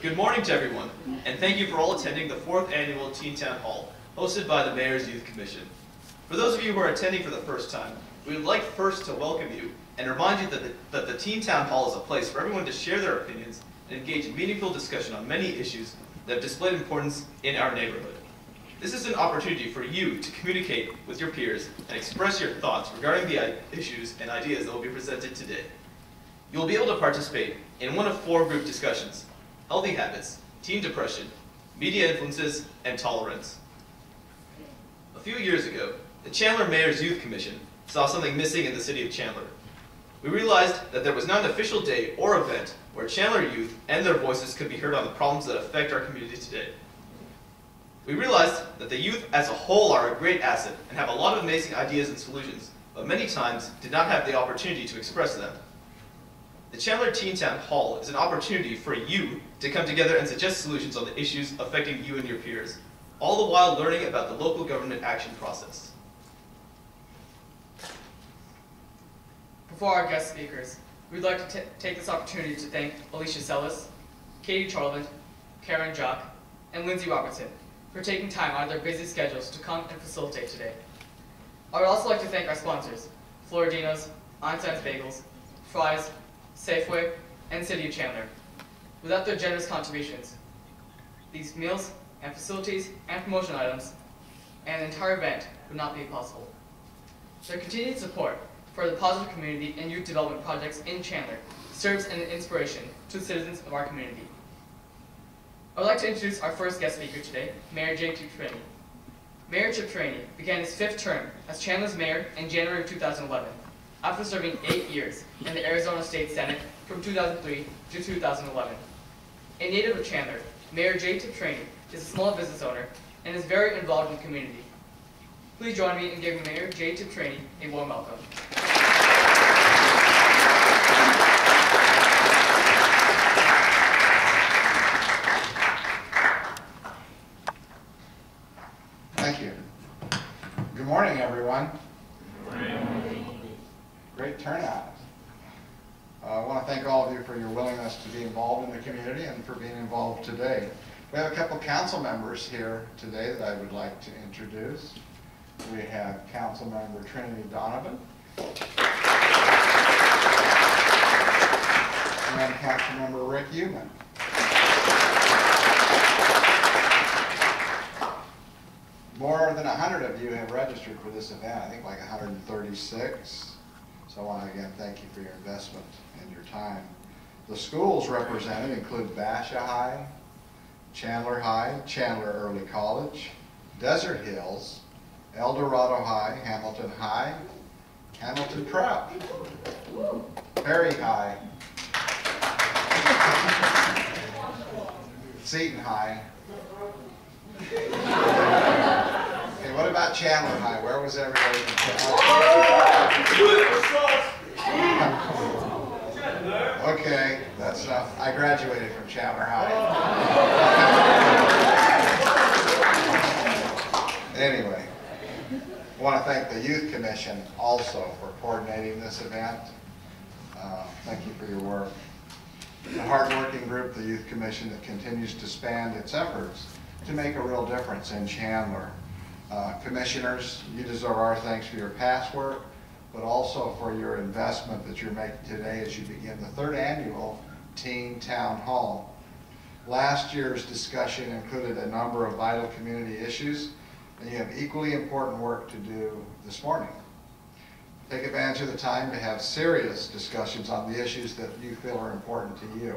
Good morning to everyone, and thank you for all attending the 4th Annual Teen Town Hall, hosted by the Mayor's Youth Commission. For those of you who are attending for the first time, we would like first to welcome you and remind you that the Teen Town Hall is a place for everyone to share their opinions and engage in meaningful discussion on many issues that have displayed importance in our neighborhood. This is an opportunity for you to communicate with your peers and express your thoughts regarding the issues and ideas that will be presented today. You will be able to participate in one of 4 group discussions: healthy habits, teen depression, media influences, and tolerance. A few years ago, the Chandler Mayor's Youth Commission saw something missing in the city of Chandler. We realized that there was not an official day or event where Chandler youth and their voices could be heard on the problems that affect our community today. We realized that the youth as a whole are a great asset and have a lot of amazing ideas and solutions, but many times did not have the opportunity to express them. The Chandler Teen Town Hall is an opportunity for you to come together and suggest solutions on the issues affecting you and your peers, all the while learning about the local government action process. Before our guest speakers, we'd like to take this opportunity to thank Alicia Sellis, Katie Charland, Karen Jock, and Lindsay Robertson for taking time out of their busy schedules to come and facilitate today. I would also like to thank our sponsors, Floridino's, Einstein's Bagels, Fry's, Safeway, and City of Chandler. Without their generous contributions, these meals and facilities and promotion items and the entire event would not be possible. Their continued support for the positive community and youth development projects in Chandler serves as an inspiration to the citizens of our community. I would like to introduce our first guest speaker today, Mayor Jay Trainey. Mayor Chip Trainey began his 5th term as Chandler's mayor in January of 2011, after serving 8 years in the Arizona State Senate from 2003 to 2011. A native of Chandler, Mayor Jay Trainey is a small business owner and is very involved in the community. Please join me in giving Mayor Jay Trainey a warm welcome. Thank you. Good morning, everyone. Good morning. Great turnout. I want to thank all of you for your willingness to be involved in the community and for being involved today. We have a couple council members here today that I would like to introduce. We have Council Member Trinity Donovan and Council Member Rick Human. More than 100 of you have registered for this event, I think like 136. So I want to again thank you for your investment and your time. The schools represented include Basha High, Chandler High, Chandler Early College, Desert Hills, El Dorado High, Hamilton High, Hamilton Prep, Perry High, Seton High. Okay, what about Chandler High? Where was everybody from Chandler? Okay, that's enough. I graduated from Chandler High. Anyway, I want to thank the Youth Commission also for coordinating this event. Thank you for your work. The hard-working group, the Youth Commission, that continues to expand its efforts to make a real difference in Chandler. Commissioners, you deserve our thanks for your past work, but also for your investment that you're making today as you begin the 3rd Annual Teen Town Hall. Last year's discussion included a number of vital community issues, and you have equally important work to do this morning. Take advantage of the time to have serious discussions on the issues that you feel are important to you.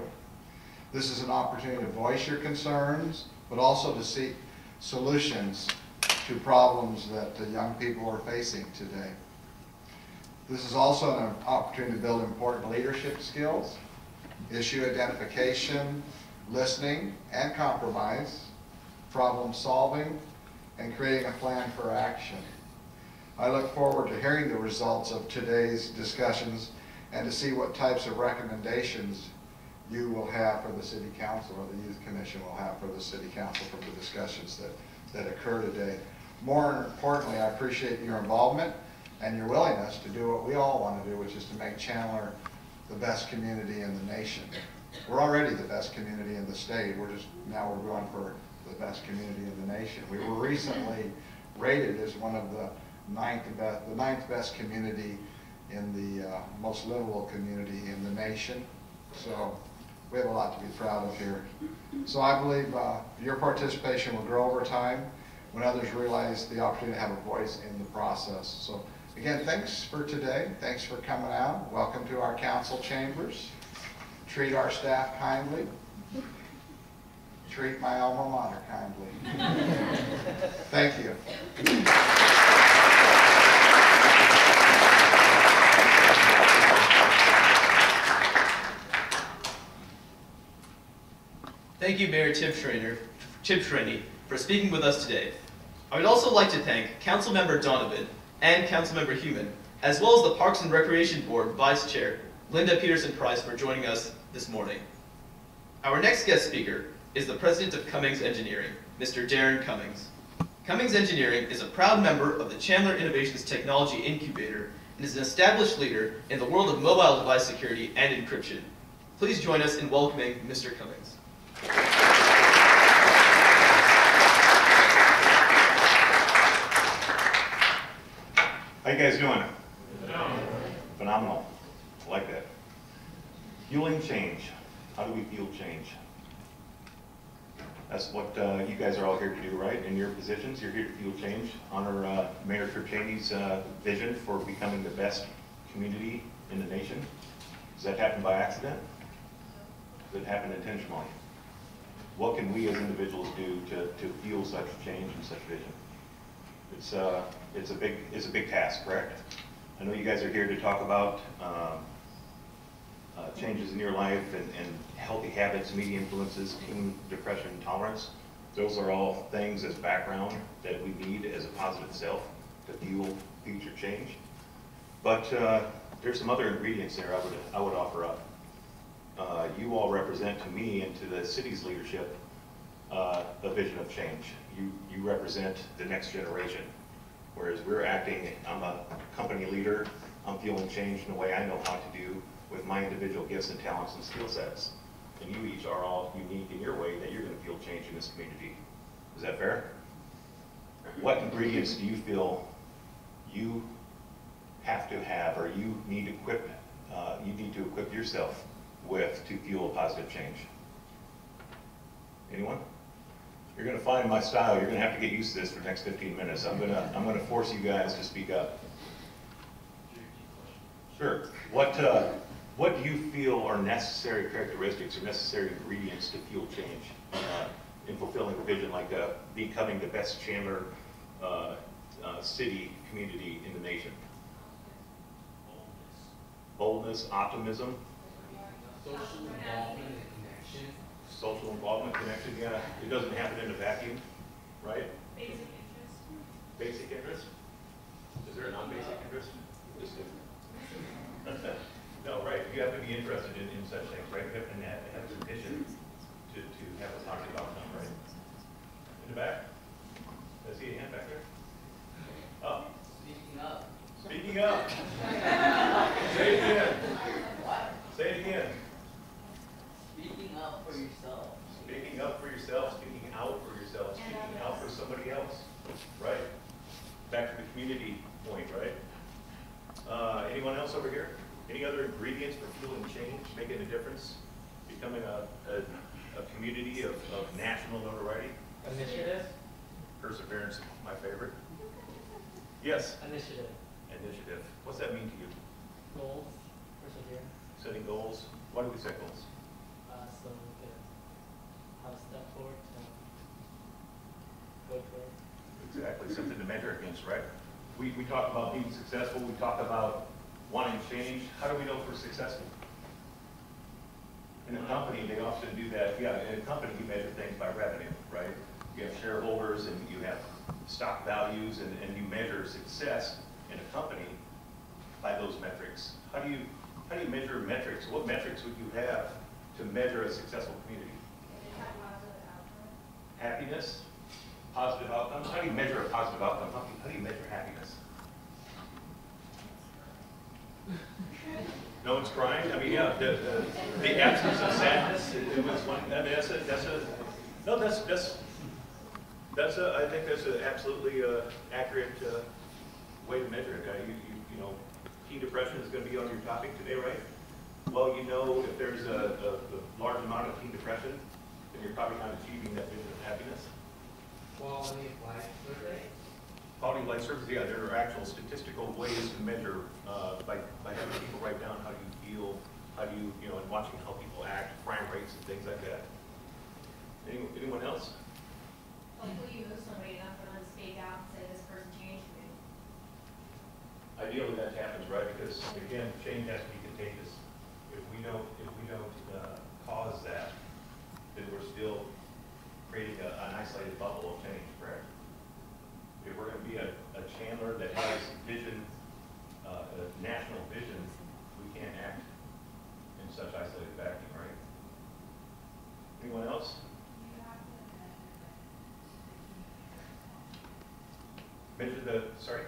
This is an opportunity to voice your concerns, but also to seek solutions to problems that the young people are facing today. This is also an opportunity to build important leadership skills, issue identification, listening and compromise, problem solving, and creating a plan for action. I look forward to hearing the results of today's discussions and to see what types of recommendations you will have for the City Council, or the Youth Commission will have for the City Council from the discussions that occur today. More importantly, I appreciate your involvement and your willingness to do what we all want to do, which is to make Chandler the best community in the nation. We're already the best community in the state. Now we're going for the best community in the nation. We were recently rated as one of the ninth best community in the most livable community in the nation. So we have a lot to be proud of here. So I believe your participation will grow over time when others realize the opportunity to have a voice in the process. So again, thanks for today. Thanks for coming out. Welcome to our council chambers. Treat our staff kindly. Treat my alma mater kindly. Thank you. Thank you, Mayor Tim Schraney, for speaking with us today. I would also like to thank Councilmember Donovan and Councilmember Human, as well as the Parks and Recreation Board Vice Chair, Linda Peterson-Price, for joining us this morning. Our next guest speaker is the President of Cummings Engineering, Mr. Darren Cummings. Cummings Engineering is a proud member of the Chandler Innovations Technology Incubator and is an established leader in the world of mobile device security and encryption. Please join us in welcoming Mr. Cummings. How you guys doing? Phenomenal. I like that. Fueling change. How do we fuel change? That's what you guys are all here to do, right? In your positions, you're here to fuel change. Honor Mayor Cheney's vision for becoming the best community in the nation. Does that happen by accident? Does it happen intentionally? What can we as individuals do to fuel such change and such vision? It's a big task, correct? I know you guys are here to talk about changes in your life and healthy habits, media influences, teen depression, tolerance. Those are all things as background that we need as a positive self to fuel future change. But there's some other ingredients there I would offer up. You all represent to me and to the city's leadership a vision of change. You represent the next generation. Whereas we're acting, I'm a company leader, I'm fueling change in a way I know how to do with my individual gifts and talents and skill sets. And you each are all unique in your way that you're going to fuel change in this community. Is that fair? What ingredients do you feel you have to have or you need to equip yourself with to fuel positive change? Anyone? You're going to find my style. You're going to have to get used to this for the next 15 minutes. I'm going to force you guys to speak up. Sure. What do you feel are necessary characteristics or necessary ingredients to fuel change in fulfilling a vision like becoming the best Chandler city community in the nation? Boldness, optimism. Social involvement and connection. Social involvement, connection, yeah. It doesn't happen in a vacuum, right? Basic interest. Basic interest? Is there a non-basic interest? No, right. You have to be interested in such things, right? You have to have a vision to have a positive outcome, right? In the back? I see a hand back there. Up. Speaking up. Speaking up. Say it again. What? Say it again. Speaking up for yourself. Speaking up for yourself, speaking out for yourself, speaking out for somebody else, right? Back to the community point, right? Anyone else over here? Any other ingredients for fueling change, making a difference, becoming a community of national notoriety? Initiative. Perseverance, my favorite. Yes? Initiative. Initiative. What's that mean to you? Goals. Perseverance. Setting goals. Why do we set goals? So we can have a step forward to go for it. Exactly, something to measure against, right? We talk about being successful, we talk about wanting change. How do we know if we're successful? In a company, they often do that. Yeah, in a company, you measure things by revenue, right? You have shareholders and you have stock values and you measure success in a company by those metrics. How do you measure metrics? What metrics would you have to measure a successful community? Happiness, positive outcomes. How do you measure a positive outcome? How do you measure happiness? No one's crying? I mean, yeah, the absence of sadness, it was one, I mean, I think that's an absolutely accurate way to measure it. You know, teen depression is going to be on your topic today, right? Well, you know, if there's a large amount of teen depression, then you're probably not achieving that vision of happiness. Quality of life survey? Quality of life surveys, yeah, there are actual statistical ways to measure by having people write down how do you feel, how do you, and watching how people act, crime rates and things like that. Anyone else? Hopefully you know somebody enough for them to speak out and say this person changed me. Ideally that happens, right? Because again, change has to be contagious. If we don't cause that, then we're still creating an isolated bubble of change, correct? If we're going to be a Chandler that has vision, a national vision, we can't act in such isolated vacuum, right? Anyone else? Measure the, sorry?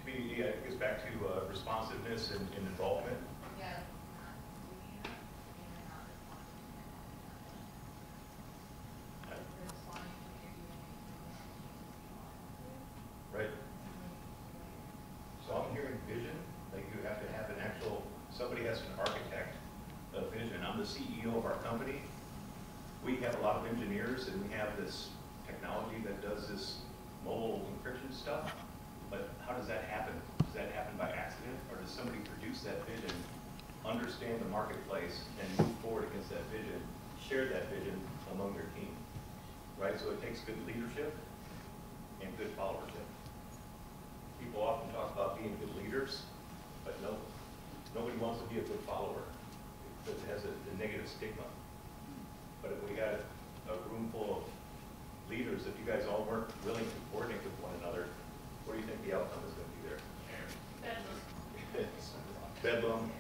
Community, it gets back to responsiveness and involvement. Yeah. Right. So I'm hearing vision, like you have to have an actual, somebody has an architect of vision. I'm the CEO of our company. We have a lot of engineers and we have this technology that does this mobile encryption stuff. But how does that happen? Does that happen by accident, or does somebody produce that vision, understand the marketplace, and move forward against that vision, share that vision among their team? Right? So it takes good leadership and good followership. People often talk about being good leaders, but nobody wants to be a good follower because it has a negative stigma. But if we had a room full of leaders, if you guys all weren't willing to coordinate with one another, what do you think the outcome is going to be there? Bedlam,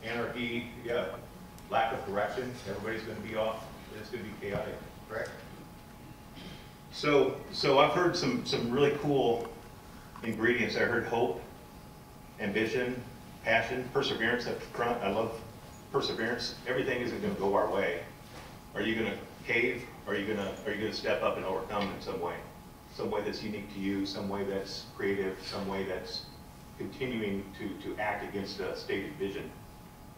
anarchy, yeah, lack of direction. Everybody's going to be off. It's going to be chaotic, correct? So I've heard some really cool ingredients. I heard hope, ambition, passion, perseverance up front. I love perseverance. Everything isn't going to go our way. Are you going to cave? Are you going to step up and overcome in some way? Some way that's unique to you, some way that's creative, some way that's continuing to act against a stated vision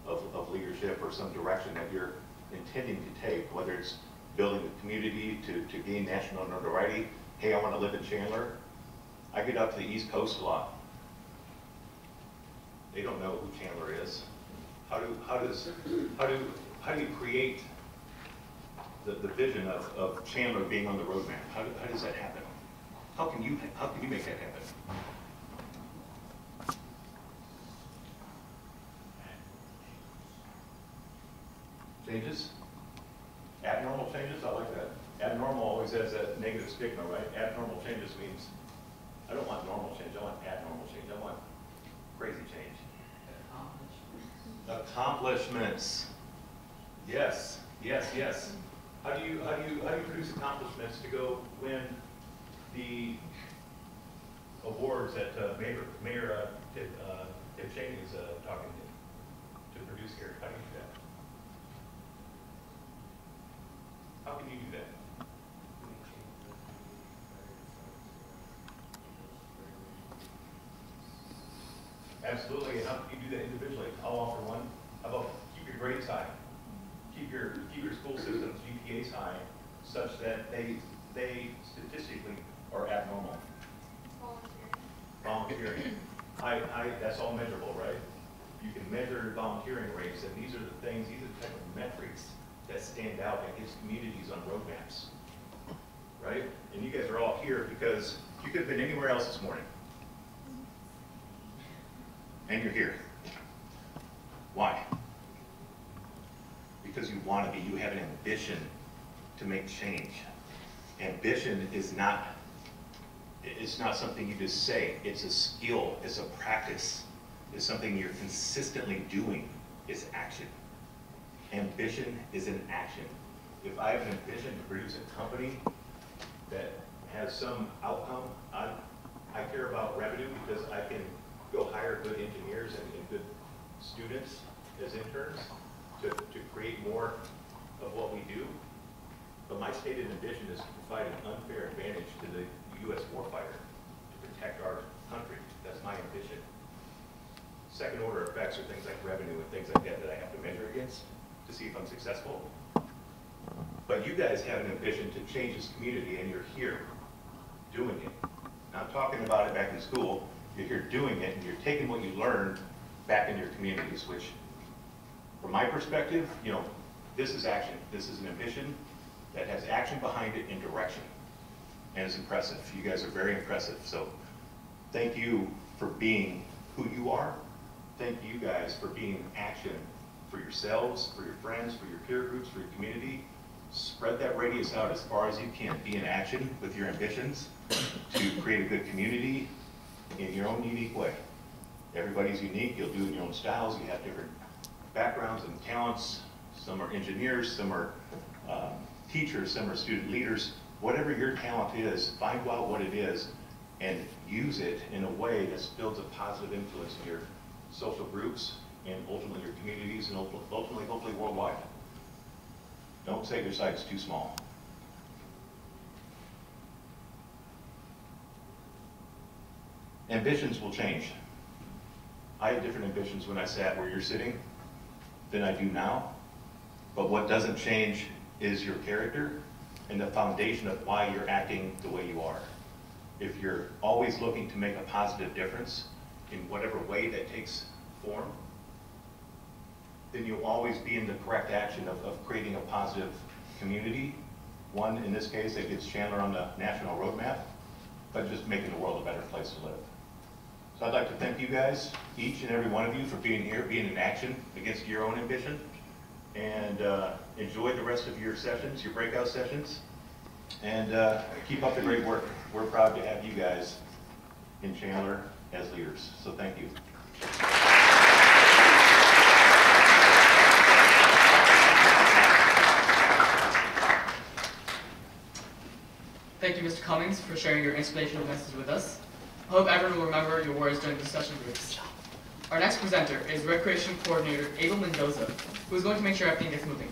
of leadership or some direction that you're intending to take, whether it's building a community to gain national notoriety. Hey, I want to live in Chandler. I get up to the East Coast a lot. They don't know who Chandler is. How do you create the vision of Chandler being on the roadmap? How does that happen? How can you make that happen? Changes? Abnormal changes? I like that. Abnormal always has that negative stigma, right? Abnormal changes means, I don't want normal change, I want abnormal change. I want crazy change. Accomplishments. Yes, yes, yes. How do you produce accomplishments to go win the awards that Mayor Tim Cheney is talking to produce here? How do you do that? How can you do that? Absolutely, and how can you do that individually? I'll offer one. How about keep your grades high? Keep your school system's GPAs high, such that they statistically are abnormal. Volunteering. That's all measurable, right? You can measure volunteering rates, and these are the things, these are the type of metrics that stand out that gives communities on roadmaps, right? And you guys are all here because you could have been anywhere else this morning. And you're here. Why? Because you want to be, you have an ambition to make change. Ambition is not, it's not something you just say, it's a skill, it's a practice, it's something you're consistently doing, it's action. Ambition is an action. If I have an ambition to produce a company that has some outcome, I care about revenue because I can go hire good engineers and good students as interns to create more of what we do. But my stated ambition is to provide an unfair advantage to the U.S. warfighter to protect our country. That's my ambition. Second order effects are things like revenue and things like that that I have to measure against to see if I'm successful. But you guys have an ambition to change this community, and you're here doing it. Not talking about it back in school. You're here doing it, and you're taking what you learned back in your communities, which, from my perspective, you know, this is action. This is an ambition that has action behind it and direction. And it's impressive. You guys are very impressive. So thank you for being who you are. Thank you guys for being action for yourselves, for your friends, for your peer groups, for your community. Spread that radius out as far as you can. Be in action with your ambitions to create a good community in your own unique way. Everybody's unique. You'll do it in your own styles. You have different backgrounds and talents. Some are engineers, some are teachers, some are student leaders. Whatever your talent is, find out what it is and use it in a way that builds a positive influence in your social groups and ultimately your communities and ultimately, hopefully, worldwide. Don't set your sights too small. Ambitions will change. I had different ambitions when I sat where you're sitting than I do now. But what doesn't change is your character and the foundation of why you're acting the way you are. If you're always looking to make a positive difference in whatever way that takes form, then you'll always be in the correct action of creating a positive community. One, in this case, that gets Chandler on the national roadmap, but just making the world a better place to live. So I'd like to thank you guys, each and every one of you, for being here, being in action against your own ambition, and enjoy the rest of your sessions, your breakout sessions, and keep up the great work. We're proud to have you guys in Chandler as leaders, so thank you. Thank you, Mr. Cummings, for sharing your inspirational message with us. I hope everyone will remember your words during discussion groups. Our next presenter is Recreation Coordinator Abel Mendoza, who is going to make sure everything gets moving.